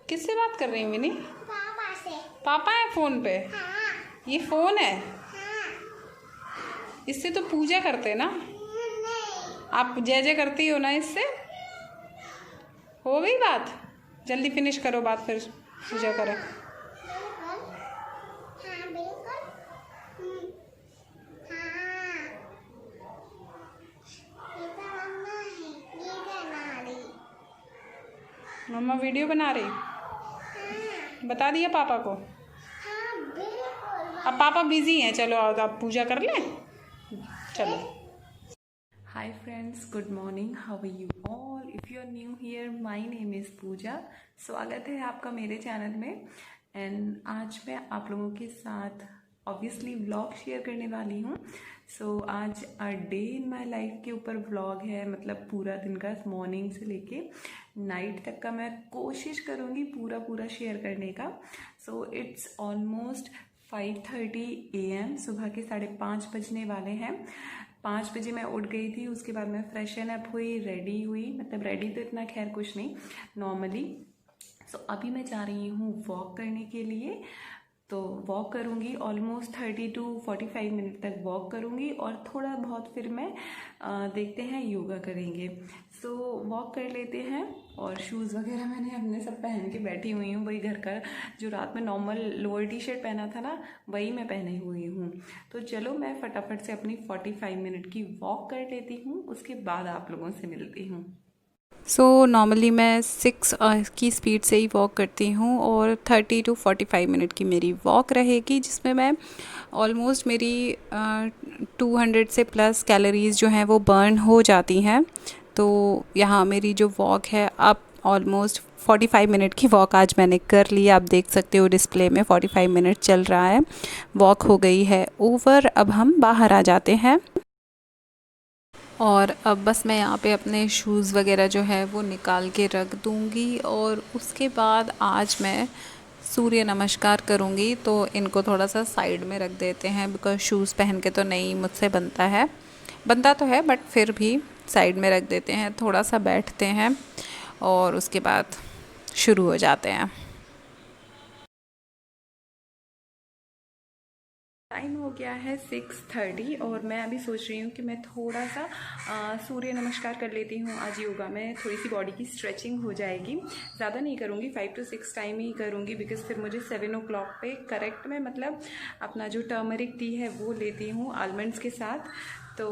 किससे बात कर रही हूँ विनी? पापा से। पापा है फ़ोन पे? हाँ। ये फ़ोन है? हाँ। इससे तो पूजा करते ना? नहीं। आप जय जय करती हो ना इससे? हो गई बात? जल्दी फिनिश करो बात, फिर पूजा करें। बिल्कुल। हाँ बिल्कुल। हाँ। ये तो मम्मा है, ये बना रही। मम्मा वीडियो बना रही? हाँ। बता दिया पापा को? हाँ बिल्कुल। अब पापा बिजी हैं, चलो आप पूजा कर लें। चलो। Hi friends, good morning, how are you all? If you are new here, my name is Pooja. स्वागत है आपका मेरे चैनल में। एंड आज मैं आप लोगों के साथ ऑब्वियसली व्लॉग शेयर करने वाली हूँ। सो आज डे इन माय लाइफ के ऊपर व्लॉग है, मतलब पूरा दिन का, मॉर्निंग से लेके नाइट तक का मैं कोशिश करूँगी पूरा शेयर करने का। सो इट्स ऑलमोस्ट 5:30 AM, सुबह के 5:30 बजने वाले हैं। 5 बजे मैं उठ गई थी, उसके बाद मैं फ्रेशन अप हुई, रेडी हुई, मतलब रेडी तो इतना खैर कुछ नहीं, नॉर्मली। सो अभी मैं जा रही हूँ वॉक करने के लिए। तो वॉक करूँगी ऑलमोस्ट 30 to 45 मिनट तक वॉक करूँगी, और थोड़ा बहुत फिर मैं देखते हैं योगा करेंगे। सो वॉक कर लेते हैं, और शूज़ वगैरह मैंने अपने सब पहन के बैठी हुई हूँ। वही घर का जो रात में नॉर्मल लोअर टी शर्ट पहना था ना, वही मैं पहनी हुई हूँ। तो चलो मैं फटाफट से अपनी 45 मिनट की वॉक कर लेती हूँ, उसके बाद आप लोगों से मिलती हूँ। सो नॉर्मली मैं 6 की स्पीड से ही वॉक करती हूँ, और 30 to 45 मिनट की मेरी वॉक रहेगी, जिसमें मैं ऑलमोस्ट मेरी 200 से प्लस कैलोरीज़ जो हैं वो बर्न हो जाती हैं। तो यहाँ मेरी जो वॉक है, अब ऑलमोस्ट 45 मिनट की वॉक आज मैंने कर ली। आप देख सकते हो डिस्प्ले में 45 मिनट चल रहा है। वॉक हो गई है ओवर, अब हम बाहर आ जाते हैं। और अब बस मैं यहाँ पे अपने शूज़ वगैरह जो है वो निकाल के रख दूँगी, और उसके बाद आज मैं सूर्य नमस्कार करूँगी। तो इनको थोड़ा सा साइड में रख देते हैं, बिकॉज़ शूज़ पहन के तो नहीं मुझसे बनता तो है, बट फिर भी साइड में रख देते हैं, थोड़ा सा बैठते हैं, और उसके बाद शुरू हो जाते हैं। टाइम हो गया है 6:30, और मैं अभी सोच रही हूँ कि मैं थोड़ा सा सूर्य नमस्कार कर लेती हूँ आज योगा में। थोड़ी सी बॉडी की स्ट्रेचिंग हो जाएगी। ज़्यादा नहीं करूँगी, 5 to 6 टाइम ही करूँगी, बिकॉज़ फिर मुझे 7 o'clock पे करेक्ट में, मतलब अपना जो टर्मरिक टी है वो लेती हूँ आलमंड्स के साथ, तो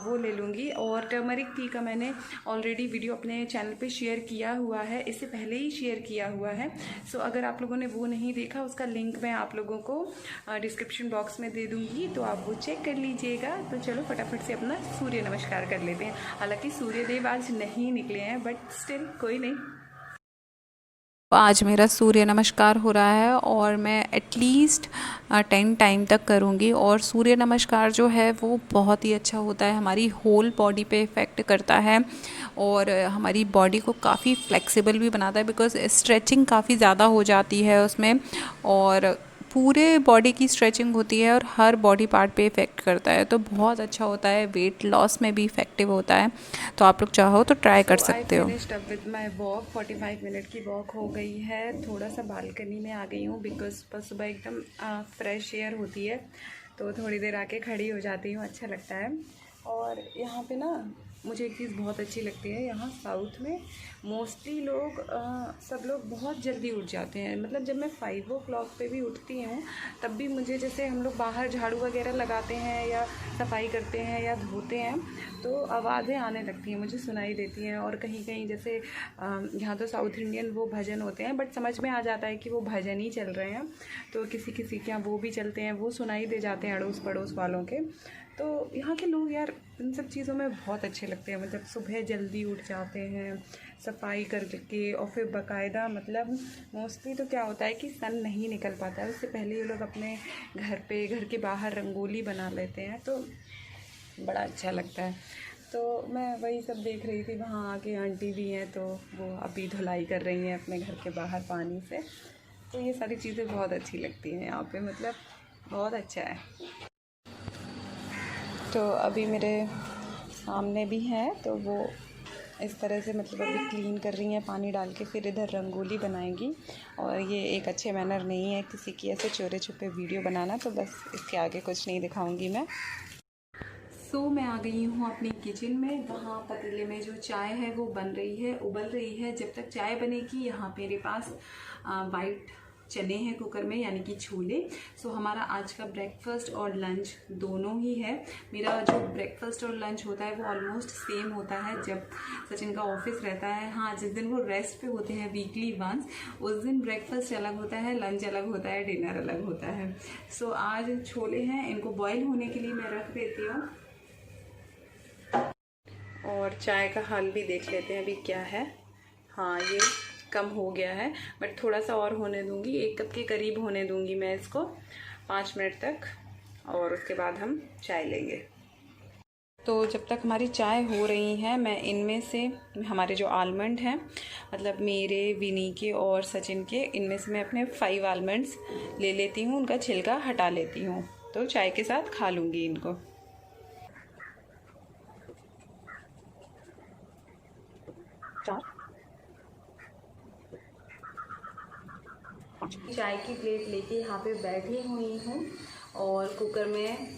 वो ले लूँगी। और टर्मरिक टी का मैंने ऑलरेडी वीडियो अपने चैनल पे शेयर किया हुआ है, इससे पहले ही शेयर किया हुआ है। सो अगर आप लोगों ने वो नहीं देखा, उसका लिंक मैं आप लोगों को डिस्क्रिप्शन बॉक्स में दे दूँगी, तो आप वो चेक कर लीजिएगा। तो चलो फटाफट से अपना सूर्य नमस्कार कर लेते हैं। हालांकि सूर्यदेव आज नहीं निकले हैं, बट स्टिल कोई नहीं। आज मेरा सूर्य नमस्कार हो रहा है, और मैं एटलीस्ट 10 टाइम तक करूँगी। और सूर्य नमस्कार जो है वो बहुत ही अच्छा होता है, हमारी होल बॉडी पे इफ़ेक्ट करता है, और हमारी बॉडी को काफ़ी फ्लेक्सिबल भी बनाता है, बिकॉज़ स्ट्रेचिंग काफ़ी ज़्यादा हो जाती है उसमें, और पूरे बॉडी की स्ट्रेचिंग होती है, और हर बॉडी पार्ट पे इफ़ेक्ट करता है। तो बहुत अच्छा होता है, वेट लॉस में भी इफ़ेक्टिव होता है। तो आप लोग चाहो तो ट्राई कर सकते हो। I finished up with my walk. 45 minute की वॉक हो गई है। थोड़ा सा बालकनी में आ गई हूँ, बिकॉज सुबह सुबह एकदम फ्रेश एयर होती है, तो थोड़ी देर आके खड़ी हो जाती हूँ, अच्छा लगता है। और यहाँ पे ना मुझे एक चीज़ बहुत अच्छी लगती है, यहाँ साउथ में मोस्टली लोग सब लोग बहुत जल्दी उठ जाते हैं। मतलब जब मैं 5 o'clock पे भी उठती हूँ, तब भी मुझे, जैसे हम लोग बाहर झाड़ू वगैरह लगाते हैं या सफाई करते हैं या धोते हैं, तो आवाज़ें आने लगती हैं, मुझे सुनाई देती हैं। और कहीं कहीं जैसे यहाँ तो साउथ इंडियन वो भजन होते हैं, बट समझ में आ जाता है कि वो भजन ही चल रहे हैं, तो किसी किसी के यहाँ वो भी चलते हैं, वो सुनाई दे जाते हैं अड़ोस पड़ोस वालों के। तो यहाँ के लोग यार इन सब चीज़ों में बहुत अच्छे लगते हैं, मतलब सुबह जल्दी उठ जाते हैं, सफाई करके, और फिर बाकायदा, मतलब मोस्टली तो क्या होता है कि सन नहीं निकल पाता है, उससे पहले ये लोग अपने घर के बाहर रंगोली बना लेते हैं, तो बड़ा अच्छा लगता है। तो मैं वही सब देख रही थी, वहाँ आके आंटी भी हैं, तो वो अभी धुलाई कर रही हैं अपने घर के बाहर पानी से। तो ये सारी चीज़ें बहुत अच्छी लगती हैं यहाँ पे, मतलब बहुत अच्छा है। तो अभी मेरे सामने भी हैं, तो वो इस तरह से मतलब अभी क्लीन कर रही हैं पानी डाल के, फिर इधर रंगोली बनाएंगी। और ये एक अच्छे मैनर नहीं है किसी की ऐसे चोरी छुपे वीडियो बनाना, तो बस इसके आगे कुछ नहीं दिखाऊंगी मैं। सो मैं आ गई हूँ अपनी किचन में। वहाँ पतीले में जो चाय है वो बन रही है, उबल रही है। जब तक चाय बनेगी यहाँ मेरे पास वाइट चने हैं कुकर में, यानी कि छोले। सो हमारा आज का ब्रेकफास्ट और लंच दोनों ही है। मेरा जो ब्रेकफास्ट और लंच होता है वो ऑलमोस्ट सेम होता है जब सचिन का ऑफिस रहता है। हाँ, जिस दिन वो रेस्ट पे होते हैं वीकली वंस, उस दिन ब्रेकफास्ट अलग होता है, लंच अलग होता है, डिनर अलग होता है। सो आज छोले हैं, इनको बॉयल होने के लिए मैं रख देती हूँ। और चाय का हाल भी देख लेते हैं अभी क्या है। हाँ, ये कम हो गया है, बट थोड़ा सा और होने दूंगी, 1 कप के करीब होने दूंगी मैं इसको 5 मिनट तक, और उसके बाद हम चाय लेंगे। तो जब तक हमारी चाय हो रही है, मैं इनमें से हमारे जो आलमंड हैं, मतलब मेरे, विनी के और सचिन के, इनमें से मैं अपने 5 आलमंड्स ले लेती हूँ, उनका छिलका हटा लेती हूँ, तो चाय के साथ खा लूँगी इनको। चाय की प्लेट लेके यहाँ पे बैठी हुई हूँ और कुकर में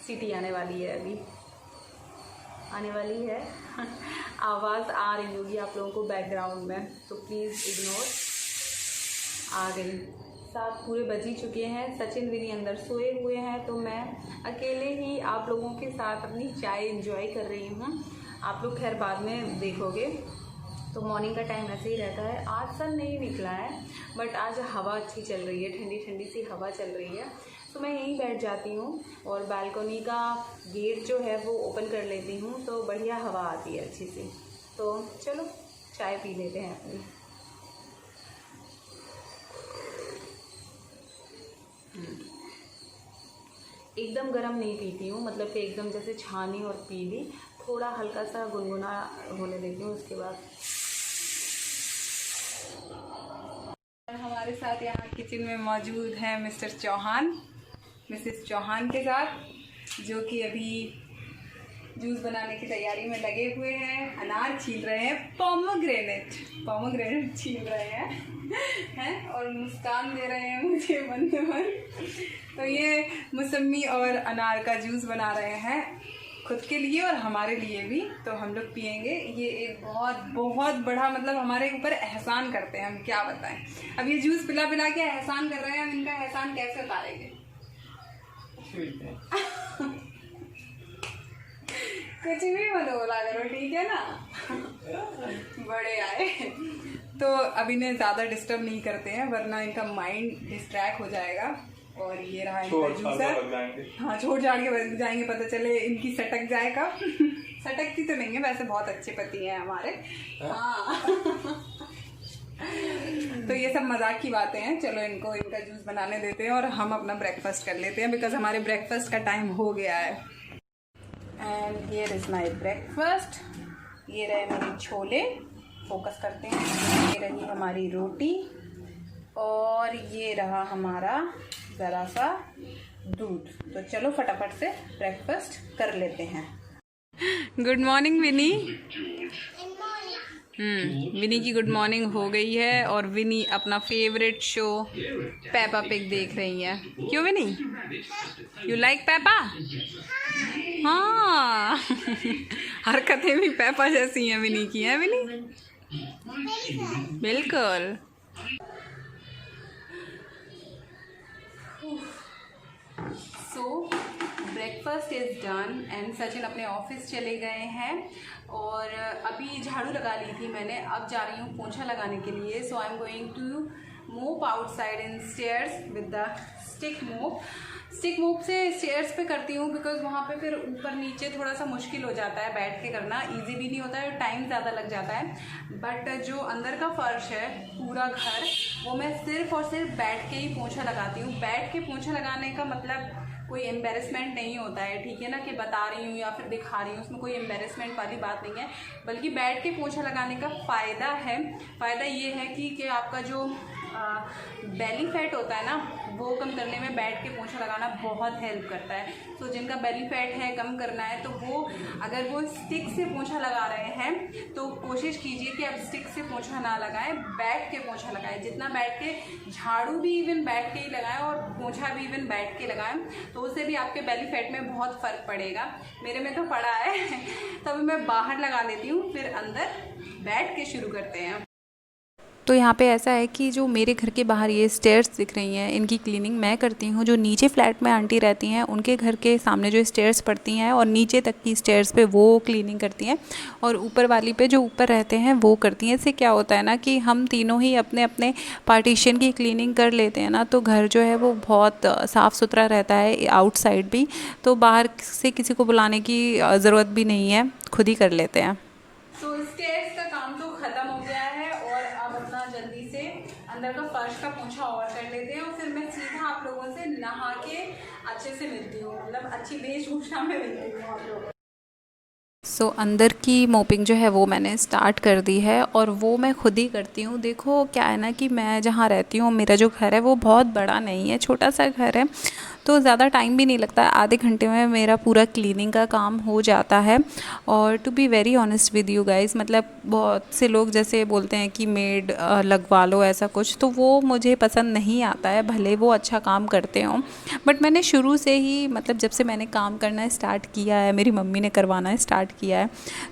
सीटी आने वाली है, अभी आने वाली है। आवाज़ आ रही होगी आप लोगों को बैकग्राउंड में, तो प्लीज़ इग्नोर। आ गई। 7 पूरे बज ही चुके हैं। सचिन विनी अंदर सोए हुए हैं, तो मैं अकेले ही आप लोगों के साथ अपनी चाय एंजॉय कर रही हूँ। आप लोग खैर बाद में देखोगे। तो मॉर्निंग का टाइम ऐसे ही रहता है। आज सन नहीं निकला है, बट आज हवा अच्छी चल रही है, ठंडी ठंडी सी हवा चल रही है। तो मैं यहीं बैठ जाती हूँ और बालकनी का गेट जो है वो ओपन कर लेती हूँ, तो बढ़िया हवा आती है अच्छी सी। तो चलो चाय पी लेते हैं अपनी। एकदम गर्म नहीं पीती हूँ, मतलब कि एकदम जैसे छानी और पी ली, थोड़ा हल्का सा गुनगुना होने देती हूँ उसके बाद। हमारे साथ यहाँ किचन में मौजूद है मिस्टर चौहान, मिसेस चौहान के साथ, जो कि अभी जूस बनाने की तैयारी में लगे हुए हैं। अनार छील रहे हैं, पोमोग्रेनेट छील रहे हैं और मुस्कान दे रहे हैं मुझे मन मन। तो ये मौसमी और अनार का जूस बना रहे हैं खुद के लिए और हमारे लिए भी, तो हम लोग पियेंगे। ये एक बहुत बहुत बड़ा, मतलब हमारे ऊपर एहसान करते हैं, हम क्या बताएं। अब ये जूस पिला पिला के एहसान कर रहे हैं, हम इनका एहसान कैसे उतारेंगे। कुछ भी मत बोला करो, ठीक है ना। बड़े आए तो अब इन्हें ज़्यादा डिस्टर्ब नहीं करते हैं, वरना इनका माइंड डिस्ट्रैक्ट हो जाएगा। और ये रहा इनका जूसर। हाँ, छोड़ छाड़ के बच जाएंगे, पता चले इनकी सटक जाए कब। सटकती तो नहीं है, वैसे बहुत अच्छे पति हैं हमारे। हाँ। तो ये सब मजाक की बातें हैं। चलो इनको इनका जूस बनाने देते हैं और हम अपना ब्रेकफास्ट कर लेते हैं, बिकॉज हमारे ब्रेकफास्ट का टाइम हो गया है। And here is my breakfast. ये रहे मेरे छोले, फोकस करते हैं। ये रही हमारी रोटी और ये रहा हमारा ज़रा सा दूध। तो चलो फटाफट से ब्रेकफास्ट कर लेते हैं। गुड मॉर्निंग विनी। विनी की गुड मॉर्निंग हो गई है और विनी अपना फेवरेट शो पेपा पिग देख रही है। क्यों विनी, यू लाइक पेपा? हाँ। हरकतें भी पेपा जैसी हैं विनी की, है विनी? बिल्कुल। सो breakfast is done and Sachin अपने ऑफिस चले गए हैं और अभी झाड़ू लगा ली थी मैंने, अब जा रही हूँ पोंछा लगाने के लिए। सो आई एम गोइंग टू मोप outside in stairs with the stick मोप से स्टेयर्स पे करती हूँ, बिकॉज वहाँ पे फिर ऊपर नीचे थोड़ा सा मुश्किल हो जाता है, बैठ के करना इजी भी नहीं होता है, टाइम ज़्यादा लग जाता है। बट जो अंदर का फर्श है पूरा घर, वो मैं सिर्फ और सिर्फ बैठ के ही पोंछा लगाती हूँ। बैठ के पोंछा लगाने का मतलब कोई एम्बेरसमेंट नहीं होता है, ठीक है ना, कि बता रही हूँ या फिर दिखा रही हूँ, उसमें कोई एम्बेरसमेंट वाली बात नहीं है। बल्कि बैठ के पोंछा लगाने का फ़ायदा है, फ़ायदा ये है कि आपका जो बेली फैट होता है ना, वो कम करने में बैठ के पोंछा लगाना बहुत हेल्प करता है। तो जिनका बेली फैट है, कम करना है, तो वो अगर वो स्टिक से पोंछा लगा रहे हैं तो कोशिश कीजिए कि आप स्टिक से पोंछा ना लगाएं, बैठ के पोंछा लगाएं। जितना बैठ के, झाड़ू भी इवन बैठ के ही लगाएं और पोंछा भी इवन बैठ के लगाएं, तो उससे भी आपके बेली फैट में बहुत फ़र्क पड़ेगा। मेरे में तो पड़ा है तो अभी मैं बाहर लगा लेती हूँ, फिर अंदर बैठ के शुरू करते हैं। तो यहाँ पे ऐसा है कि जो मेरे घर के बाहर ये स्टेयर्स दिख रही हैं, इनकी क्लीनिंग मैं करती हूँ। जो नीचे फ्लैट में आंटी रहती हैं, उनके घर के सामने जो स्टेयर्स पड़ती हैं और नीचे तक की स्टेयर्स पे वो क्लीनिंग करती हैं, और ऊपर वाली पे जो ऊपर रहते हैं वो करती हैं। इससे क्या होता है ना कि हम तीनों ही अपने अपने पार्टीशन की क्लीनिंग कर लेते हैं ना, तो घर जो है वो बहुत साफ़ सुथरा रहता है, आउटसाइड भी। तो बाहर से किसी को बुलाने की ज़रूरत भी नहीं है, खुद ही कर लेते हैं। तो स्टेयर्स का काम तो ख़त्म हो गया है और अब अपना जल्दी से अंदर का फर्श का पोंछा और कर लेते हैं, और फिर मैं सीधा आप लोगों से नहा के अच्छे से मिलती हूँ, मतलब अच्छी वेशभूषा में मिलती हूँ आप लोगों। सो अंदर की मोपिंग जो है वो मैंने स्टार्ट कर दी है, और वो मैं खुद ही करती हूँ। देखो क्या है ना कि मैं जहाँ रहती हूँ, मेरा जो घर है वो बहुत बड़ा नहीं है, छोटा सा घर है, तो ज़्यादा टाइम भी नहीं लगता। आधे घंटे में मेरा पूरा क्लीनिंग का काम हो जाता है। और to be very honest with you guys, मतलब बहुत से लोग जैसे बोलते हैं कि मेड लगवा लो ऐसा कुछ, तो वो मुझे पसंद नहीं आता है, भले वो अच्छा काम करते हों। बट मैंने शुरू से ही, मतलब जब से मैंने काम करना स्टार्ट किया है, मेरी मम्मी ने करवाना स्टार्ट किया है,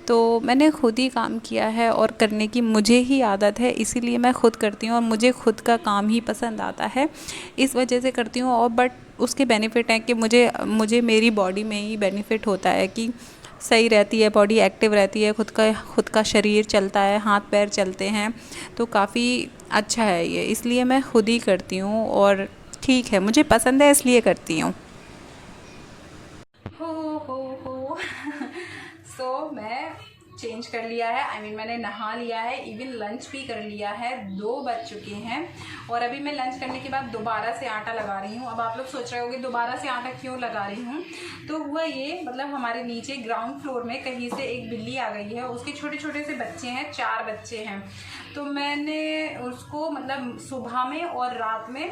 तो मैंने खुद ही काम किया है और करने की मुझे ही आदत है, इसीलिए मैं खुद करती हूँ और मुझे खुद का काम ही पसंद आता है, इस वजह से करती हूँ। और बट उसके बेनिफिट हैं कि मुझे मेरी बॉडी में ही बेनिफिट होता है कि सही रहती है बॉडी, एक्टिव रहती है, खुद का शरीर चलता है, हाथ पैर चलते हैं, तो काफ़ी अच्छा है ये, इसलिए मैं खुद ही करती हूँ। और ठीक है, मुझे पसंद है इसलिए करती हूँ। हो सो मैं चेंज कर लिया है, I mean, मैंने नहा लिया है, इवन लंच भी कर लिया है, 2 बज चुके हैं, और अभी मैं लंच करने के बाद दोबारा से आटा लगा रही हूँ। अब आप लोग सोच रहे होंगे दोबारा से आटा क्यों लगा रही हूँ, तो हुआ ये, मतलब हमारे नीचे ग्राउंड फ्लोर में कहीं से एक बिल्ली आ गई है, उसके छोटे छोटे से बच्चे हैं, 4 बच्चे हैं, तो मैंने उसको मतलब सुबह में और रात में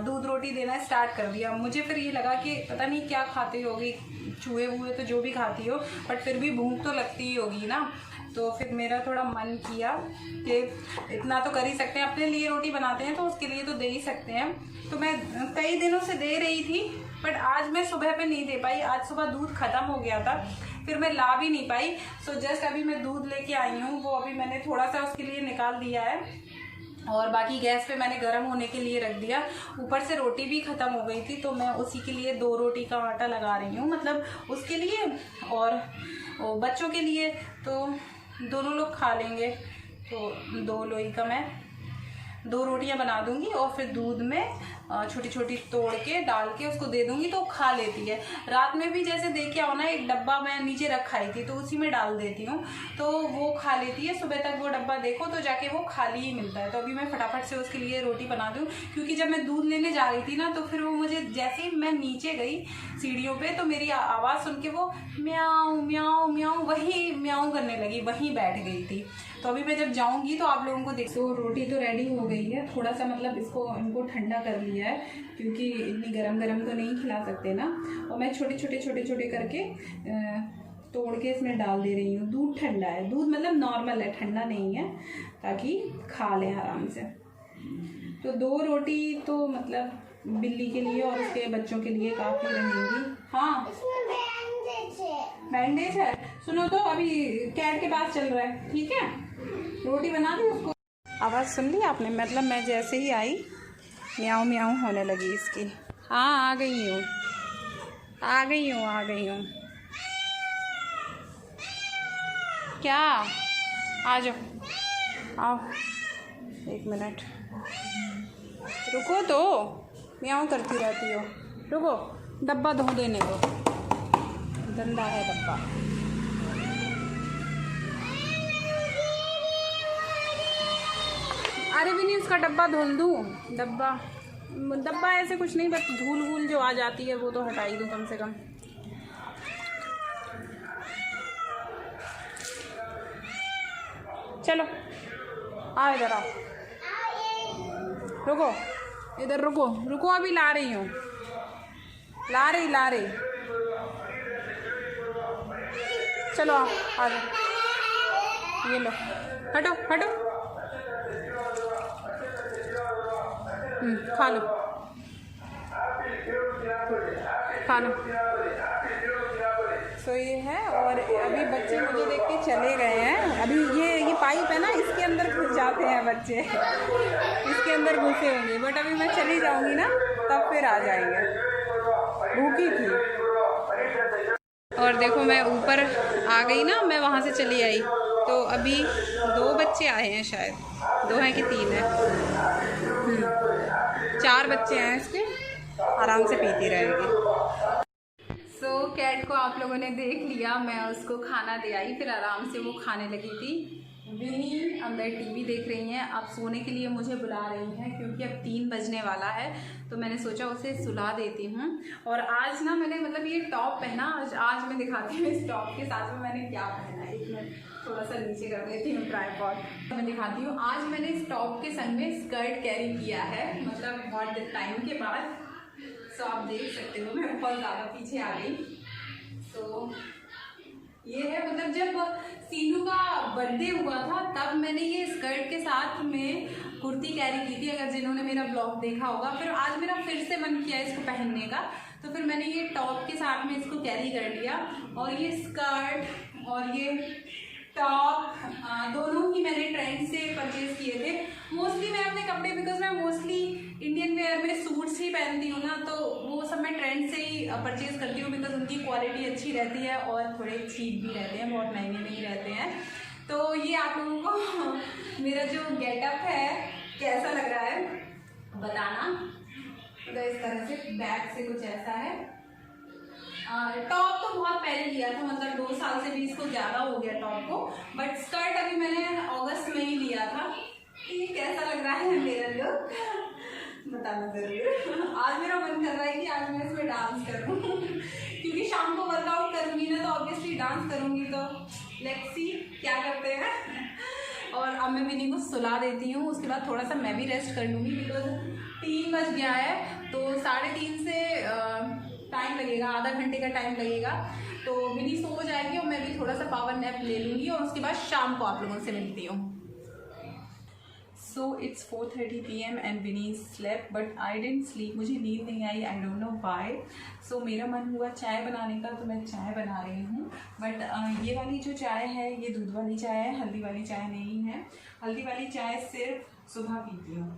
दूध रोटी देना स्टार्ट कर दिया। मुझे फिर ये लगा कि पता नहीं क्या खाती होगी, चूहे हुए तो जो भी खाती हो, बट फिर भी भूख तो लगती ही होगी ना, तो फिर मेरा थोड़ा मन किया कि इतना तो कर ही सकते हैं, अपने लिए रोटी बनाते हैं तो उसके लिए तो दे ही सकते हैं। तो मैं कई दिनों से दे रही थी, बट आज मैं सुबह पे नहीं दे पाई, आज सुबह दूध ख़त्म हो गया था, फिर मैं ला भी नहीं पाई। सो जस्ट अभी मैं दूध लेके आई हूँ, वो अभी मैंने थोड़ा सा उसके लिए निकाल दिया है, और बाकी गैस पे मैंने गर्म होने के लिए रख दिया। ऊपर से रोटी भी ख़त्म हो गई थी, तो मैं उसी के लिए 2 रोटी का आटा लगा रही हूँ, मतलब उसके लिए और बच्चों के लिए, तो दोनों लोग खा लेंगे, तो 2 लोई का मैं 2 रोटियां बना दूंगी, और फिर दूध में छोटी छोटी तोड़ के डाल के उसको दे दूंगी, तो खा लेती है। रात में भी जैसे दे के आओ ना, एक डब्बा मैं नीचे रख आई थी, तो उसी में डाल देती हूँ, तो वो खा लेती है। सुबह तक वो डब्बा देखो तो जाके वो खाली ही मिलता है। तो अभी मैं फटाफट से उसके लिए रोटी बना दूँ, क्योंकि जब मैं दूध लेने जा रही थी ना, तो फिर वो मुझे, जैसे ही मैं नीचे गई सीढ़ियों पे, तो मेरी आवाज़ सुन के वो म्याऊं म्याऊं म्याऊं वहीं म्याऊं करने लगी, वहीं बैठ गई थी। तो अभी मैं जब जाऊंगी तो आप लोगों को देख। तो रोटी तो रेडी हो गई है, थोड़ा सा मतलब इनको ठंडा कर लिया है, क्योंकि इतनी गरम गरम तो नहीं खिला सकते ना। और मैं छोटे छोटे करके तोड़ के इसमें डाल दे रही हूँ। दूध ठंडा है, दूध मतलब नॉर्मल है, ठंडा नहीं है, ताकि खा लें आराम से। तो 2 रोटी तो मतलब बिल्ली के लिए और उसके बच्चों के लिए काफ़ी रहेंगी। हाँ, बैंडेज है, सुनो तो अभी कैट के पास चल रहा है, ठीक है, रोटी बना दी उसको। आवाज़ सुन ली आपने, मतलब मैं जैसे ही आई म्याऊं म्याऊं होने लगी इसकी। हाँ, आ गई हूँ। क्या, आ जाओ, आओ, 1 मिनट रुको, तो म्याऊं करती रहती हो, रुको, डब्बा धो देने दो, गंदा है डब्बा। अरे भी नहीं, उसका डब्बा धुल दूँ, डब्बा ऐसे कुछ नहीं, बस धूल वूल जो आ जाती है वो तो हटा ही दूँ कम से कम। चलो आओ, इधर आओ, रुको, इधर रुको, रुको, अभी ला रही हूँ, ला रही। चलो आ जाओ, ये लो, हटो हटो, खा लो, खा लो। तो ये है, और अभी बच्चे मुझे देख के चले गए हैं। अभी ये पाइप है ना, इसके अंदर घुस जाते हैं बच्चे, इसके अंदर घुसे होंगे, बट अभी मैं चली जाऊंगी ना तब फिर आ जाएंगे। भूखी थी। और देखो मैं ऊपर आ गई ना, मैं वहाँ से चली आई, तो अभी 2 बच्चे आए हैं, शायद 2 हैं कि 3 हैं, 4 बच्चे हैं इसके, आराम से पीती रहेगी। सो कैट को आप लोगों ने देख लिया, मैं उसको खाना दे आई, फिर आराम से वो खाने लगी थी। विनी अंदर टीवी देख रही हैं, अब सोने के लिए मुझे बुला रही हैं क्योंकि अब 3 बजने वाला है, तो मैंने सोचा उसे सुला देती हूँ। और आज ना मैंने मतलब ये टॉप पहना, आज मैं दिखाती हूँ इस टॉप के साथ में मैंने क्या पहना है। एक मिनट थोड़ा सा नीचे कर लेती हूँ ट्राइपॉड, मैं दिखाती हूँ। आज मैंने इस टॉप के संग में स्कर्ट कैरी किया है, मतलब बहुत टाइम के बाद। सो आप देख सकते हो मैं बहुत ज़्यादा पीछे आ गई। तो ये है, मतलब जब सीनू का बर्थडे हुआ था तब मैंने ये स्कर्ट के साथ में कुर्ती कैरी की थी, अगर जिन्होंने मेरा ब्लॉग देखा होगा। फिर आज मेरा फिर से मन किया इसको पहनने का, तो फिर मैंने ये टॉप के साथ में इसको कैरी कर लिया। और ये स्कर्ट और ये टॉप दोनों ही मैंने ट्रेंड से परचेज किए थे। मोस्टली मैं अपने कपड़े, बिकॉज मैं मोस्टली इंडियन वेयर में सूट्स ही पहनती हूँ ना, तो वो सब मैं ट्रेंड से ही परचेज करती हूँ, बिकॉज उनकी क्वालिटी अच्छी रहती है और थोड़े चीप भी रहते हैं, बहुत महंगे नहीं रहते हैं। तो ये आप लोगों को मेरा जो गेटअप है कैसा लग रहा है बताना। तो इस तरह से बैक से कुछ ऐसा है। टॉप तो बहुत पहले लिया था, मतलब 2 साल से भी इसको ज़्यादा हो गया टॉप को, बट स्कर्ट अभी मैंने अगस्त में ही लिया था। ये कैसा लग रहा है मेरा लुक बताना जरूर। आज मेरा मन कर रहा है कि आज मैं इसमें डांस करूँ क्योंकि शाम को वर्कआउट करूँगी ना, तो ऑब्वियसली डांस करूँगी। तो लेट्स सी क्या करते हैं। और अब मैं विनी को सुला देती हूँ, उसके बाद थोड़ा सा मैं भी रेस्ट कर लूँगी, बिकॉज 3 बज गया है, तो 3:30 से टाइम लगेगा, आधा घंटे का टाइम लगेगा। तो विनी सो जाएगी और मैं भी थोड़ा सा पावर नैप ले लूँगी, और उसके बाद शाम को आप लोगों से मिलती हूँ। So it's 4:30 PM and Vinny slept, but I didn't sleep, मुझे नींद नहीं आई, I don't know why. So मेरा मन हुआ चाय बनाने का, तो मैं चाय बना रही हूँ। बट ये वाली जो चाय है ये दूध वाली चाय है, हल्दी वाली चाय नहीं है। हल्दी वाली चाय सिर्फ सुबह पीती हूँ।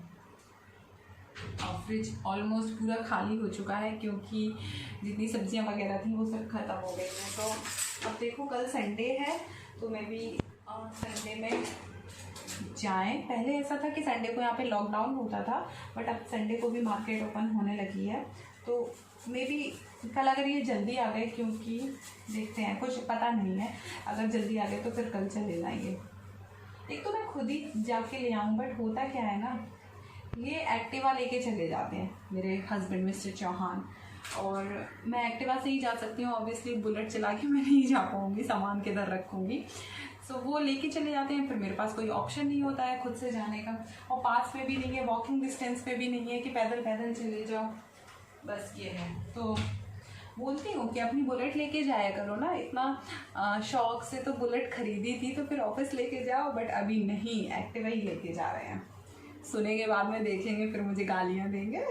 और फ्रिज ऑलमोस्ट पूरा खाली हो चुका है क्योंकि जितनी सब्जियां वगैरह थी वो सब ख़त्म हो गई हैं। तो अब देखो कल संडे है, तो मैं भी संडे में जाएं। पहले ऐसा था कि संडे को यहाँ पे लॉकडाउन होता था, बट अब संडे को भी मार्केट ओपन होने लगी है। तो मे बी कल अगर ये जल्दी आ गए, क्योंकि देखते हैं, कुछ पता नहीं है, अगर जल्दी आ गए तो फिर कल चले जाएंगे। एक तो मैं खुद ही जाके ले आऊँ, बट होता क्या है ना, ये एक्टिवा लेके चले जाते हैं मेरे हस्बैंड मिस्टर चौहान, और मैं एक्टिवा से ही जा सकती हूँ। ऑब्वियसली बुलेट चला के मैं नहीं जा पाऊँगी, सामान किधर रखूँगी। सो वो लेके चले जाते हैं, फिर मेरे पास कोई ऑप्शन नहीं होता है खुद से जाने का, और पास में भी नहीं है, वॉकिंग डिस्टेंस पे भी नहीं है कि पैदल पैदल चले जाओ, बस ये है। तो बोलती हूँ कि अपनी बुलेट लेके जाया करो ना, इतना शौक से तो बुलेट खरीदी थी तो फिर ऑफिस लेके जाओ, बट अभी नहीं, एक्टिवा ही लेके जा रहे हैं। सुने के बाद में देखेंगे, फिर मुझे गालियाँ देंगे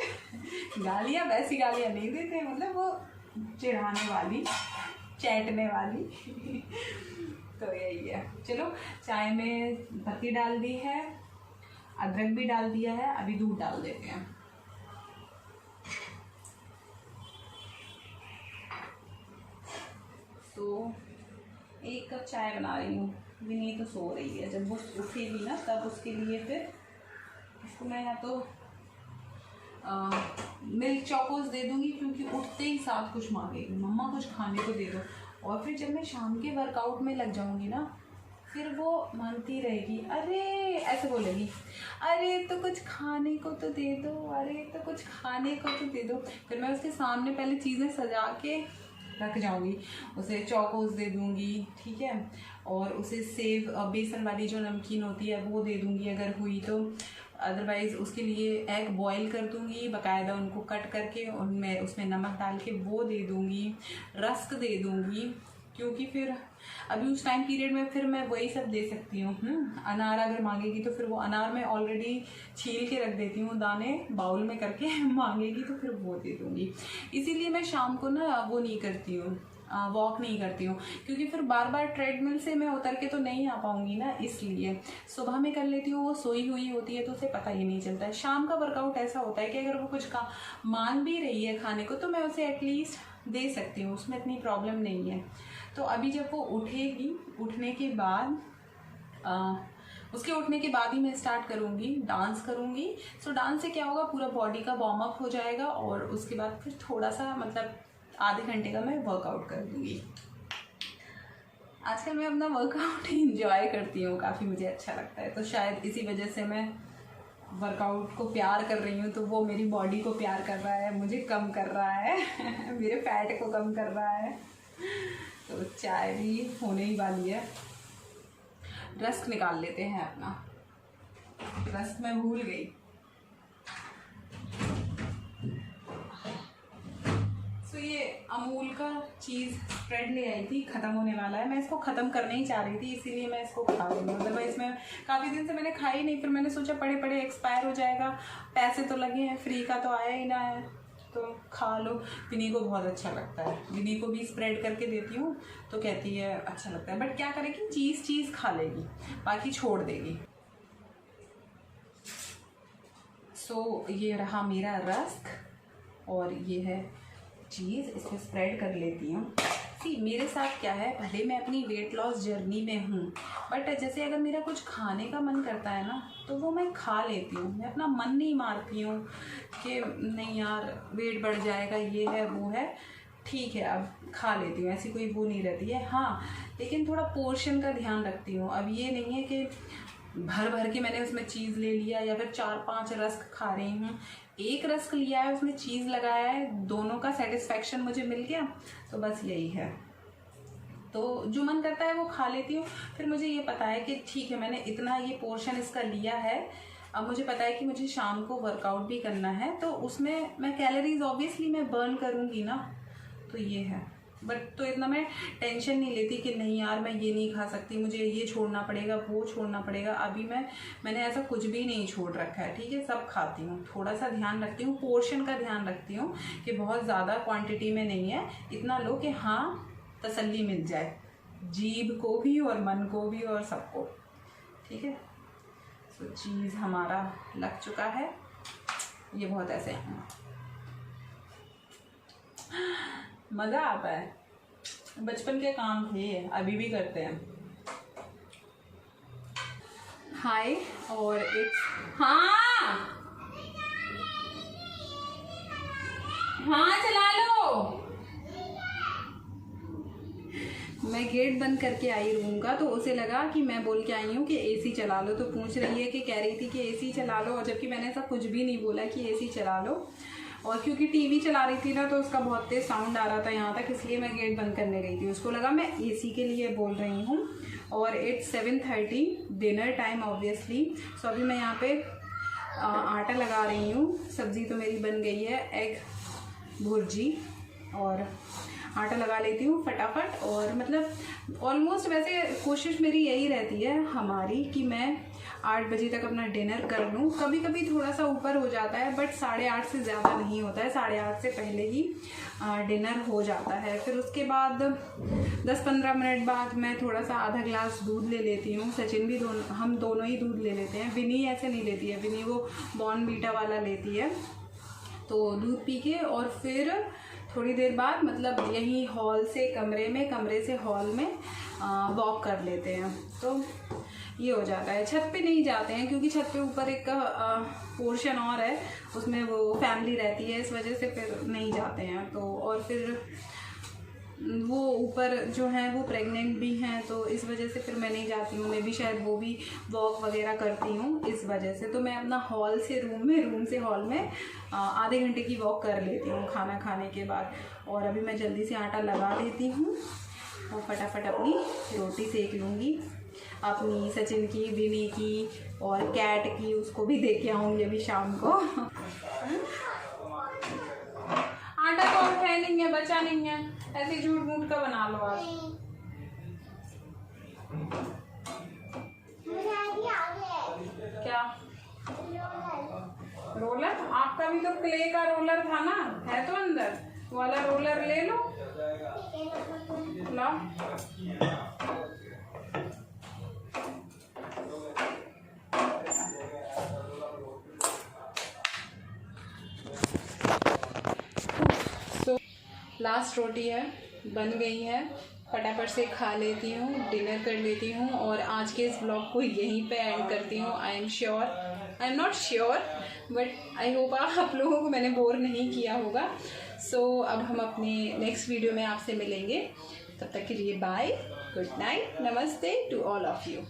गालियाँ वैसी गालियाँ नहीं देते, मतलब वो चिढ़ाने वाली, चैटने वाली तो यही है। चलो चाय में पत्ती डाल दी है, अदरक भी डाल दिया है, अभी दूध डाल देते हैं। तो 1 कप चाय बना रही हूँ। विनी तो सो रही है, जब वो उठेगी ना तब उसके लिए फिर इसको मैं या तो मिल्क चॉकोस दे दूँगी, क्योंकि उठते ही साथ कुछ मांगेगी, मम्मा कुछ खाने को दे दो। और फिर जब मैं शाम के वर्कआउट में लग जाऊँगी ना, फिर वो मांगती रहेगी, अरे ऐसे बोलेगी, अरे तो कुछ खाने को तो दे दो, अरे तो कुछ खाने को तो दे दो। फिर मैं उसके सामने पहले चीज़ें सजा के रख जाऊंगी। उसे चौकोस दे दूंगी, ठीक है, और उसे सेव बेसन वाली जो नमकीन होती है वो दे दूंगी अगर हुई तो। अदरवाइज़ उसके लिए एग बॉईल कर दूंगी बाकायदा, उनको कट करके उनमें उसमें नमक डाल के वो दे दूंगी। रस्क दे दूंगी, क्योंकि फिर अभी उस टाइम पीरियड में फिर मैं वही सब दे सकती हूँ। अनार अगर मांगेगी तो फिर वो अनार मैं ऑलरेडी छील के रख देती हूँ, दाने बाउल में करके मांगेगी तो फिर वो दे दूँगी। इसीलिए मैं शाम को ना वो नहीं करती हूँ, वॉक नहीं करती हूँ, क्योंकि फिर बार बार ट्रेडमिल से मैं उतर के तो नहीं आ पाऊँगी ना, इसलिए सुबह में कर लेती हूँ। वो सोई हुई होती है तो उसे पता ही नहीं चलता है। शाम का वर्कआउट ऐसा होता है कि अगर वो कुछ का मांग भी रही है खाने को तो मैं उसे एटलीस्ट दे सकती हूँ, उसमें इतनी प्रॉब्लम नहीं है। तो अभी जब वो उठेगी, उठने के बाद उसके उठने के बाद ही मैं स्टार्ट करूँगी, डांस करूँगी। सो डांस से क्या होगा, पूरा बॉडी का वार्म अप हो जाएगा और उसके बाद फिर थोड़ा सा मतलब आधे घंटे का मैं वर्कआउट कर दूँगी। आजकल मैं अपना वर्कआउट इंजॉय करती हूँ, काफ़ी मुझे अच्छा लगता है, तो शायद इसी वजह से मैं वर्कआउट को प्यार कर रही हूँ। तो वो मेरी बॉडी को प्यार कर रहा है, मुझे कम कर रहा है मेरे फैट को कम कर रहा है। तो चाय भी होने ही वाली है। रस्क निकाल लेते हैं अपना, रस्क मैं भूल गई। ये अमूल का चीज़ स्प्रेड ले आई थी, ख़त्म होने वाला है। मैं इसको ख़त्म करने ही चाह रही थी, इसीलिए मैं इसको खा रही हूँ। अदरवाइज़ मैं काफ़ी दिन से मैंने खाई नहीं, फिर मैंने सोचा पड़े पड़े एक्सपायर हो जाएगा, पैसे तो लगे हैं, फ्री का तो आया ही ना है, तो खा लो। विनी को बहुत अच्छा लगता है, विनी को भी स्प्रेड करके देती हूँ तो कहती है अच्छा लगता है। बट क्या करेगी, चीज़ खा लेगी, बाकी छोड़ देगी। सो ये रहा मेरा रस्क और ये है चीज़, इसको स्प्रेड कर लेती हूँ। मेरे साथ क्या है, भले मैं अपनी वेट लॉस जर्नी में हूँ, बट जैसे अगर मेरा कुछ खाने का मन करता है ना तो वो मैं खा लेती हूँ। मैं अपना मन नहीं मारती हूँ कि नहीं यार वेट बढ़ जाएगा, ये है वो है, ठीक है अब खा लेती हूँ, ऐसी कोई वो नहीं रहती है। हाँ, लेकिन थोड़ा पोर्शन का ध्यान रखती हूँ। अब ये नहीं है कि भर भर के मैंने उसमें चीज़ ले लिया या फिर 4-5 रस्क खा रही हूँ। एक रस्क लिया है, उसमें चीज़ लगाया है, दोनों का सेटिस्फेक्शन मुझे मिल गया, तो बस यही है। तो जो मन करता है वो खा लेती हूँ। फिर मुझे ये पता है कि ठीक है मैंने इतना ये पोर्शन इसका लिया है, अब मुझे पता है कि मुझे शाम को वर्कआउट भी करना है, तो उसमें मैं कैलोरीज ऑब्वियसली मैं बर्न करूँगी ना, तो ये है। बट तो इतना मैं टेंशन नहीं लेती कि नहीं यार मैं ये नहीं खा सकती, मुझे ये छोड़ना पड़ेगा, वो छोड़ना पड़ेगा। अभी मैंने ऐसा कुछ भी नहीं छोड़ रखा है, ठीक है, सब खाती हूँ। थोड़ा सा ध्यान रखती हूँ, पोर्शन का ध्यान रखती हूँ कि बहुत ज़्यादा क्वांटिटी में नहीं है, इतना लो कि हाँ तसल्ली मिल जाए जीभ को भी और मन को भी और सबको, ठीक है। तो चीज़ हमारा लग चुका है, ये बहुत ऐसे मज़ा आता है, बचपन के काम थे, अभी भी करते हैं। हाय और इट्स हाँ चला लो। मैं गेट बंद करके आई रूम का, तो उसे लगा कि मैं बोल के आई हूँ कि एसी चला लो, तो पूछ रही है कि कह रही थी कि एसी चला लो, और जबकि मैंने ऐसा कुछ भी नहीं बोला कि एसी चला लो। और क्योंकि टीवी चला रही थी ना तो उसका बहुत तेज साउंड आ रहा था यहाँ तक, इसलिए मैं गेट बंद करने गई थी। उसको लगा मैं एसी के लिए बोल रही हूँ। और इट्स 7:30 डिनर टाइम ऑब्वियसली। सो अभी मैं यहाँ पे आटा लगा रही हूँ। सब्ज़ी तो मेरी बन गई है, एग भुर्जी, और आटा लगा लेती हूँ फटाफट। और मतलब ऑलमोस्ट वैसे कोशिश मेरी यही रहती है हमारी कि मैं 8 बजे तक अपना डिनर कर लूँ। कभी कभी थोड़ा सा ऊपर हो जाता है, बट 8:30 से ज़्यादा नहीं होता है, 8:30 से पहले ही डिनर हो जाता है। फिर उसके बाद 10-15 मिनट बाद मैं थोड़ा सा आधा ग्लास दूध ले लेती हूँ। सचिन भी हम दोनों ही दूध ले लेते हैं। विनी ऐसे नहीं लेती है, विनी वो बॉर्नवीटा वाला लेती है। तो दूध पी के और फिर थोड़ी देर बाद मतलब यहीं हॉल से कमरे में, कमरे से हॉल में वॉक कर लेते हैं। तो ये हो जाता है। छत पे नहीं जाते हैं क्योंकि छत पे ऊपर एक पोर्शन और है, उसमें वो फैमिली रहती है, इस वजह से फिर नहीं जाते हैं। तो और फिर वो ऊपर जो है वो प्रेग्नेंट भी हैं, तो इस वजह से फिर मैं नहीं जाती हूँ। मैं भी शायद वो भी वॉक वगैरह करती हूँ इस वजह से। तो मैं अपना हॉल से रूम में, रूम से हॉल में आधे घंटे की वॉक कर लेती हूँ खाना खाने के बाद। और अभी मैं जल्दी से आटा लगा लेती हूँ और फटाफट अपनी रोटी सेक लूँगी। अपनी सचिन की, विनी की और कैट की, उसको भी दे के आऊँगी अभी शाम को। आटा तो अब है नहीं है, बचा नहीं है, ऐसे झूठ मूठ का बना लो आप। क्या रोलर? आपका भी तो क्ले का रोलर था ना, है तो अंदर वाला रोलर ले लो। लाओ। लास्ट रोटी है, बन गई है, फटाफट से खा लेती हूँ, डिनर कर लेती हूँ और आज के इस ब्लॉग को यहीं पे एंड करती हूँ। I am not sure but I hope आप लोगों को मैंने बोर नहीं किया होगा। सो अब हम अपने नेक्स्ट वीडियो में आपसे मिलेंगे, तब तक के लिए बाय, गुड नाइट, नमस्ते टू ऑल ऑफ यू।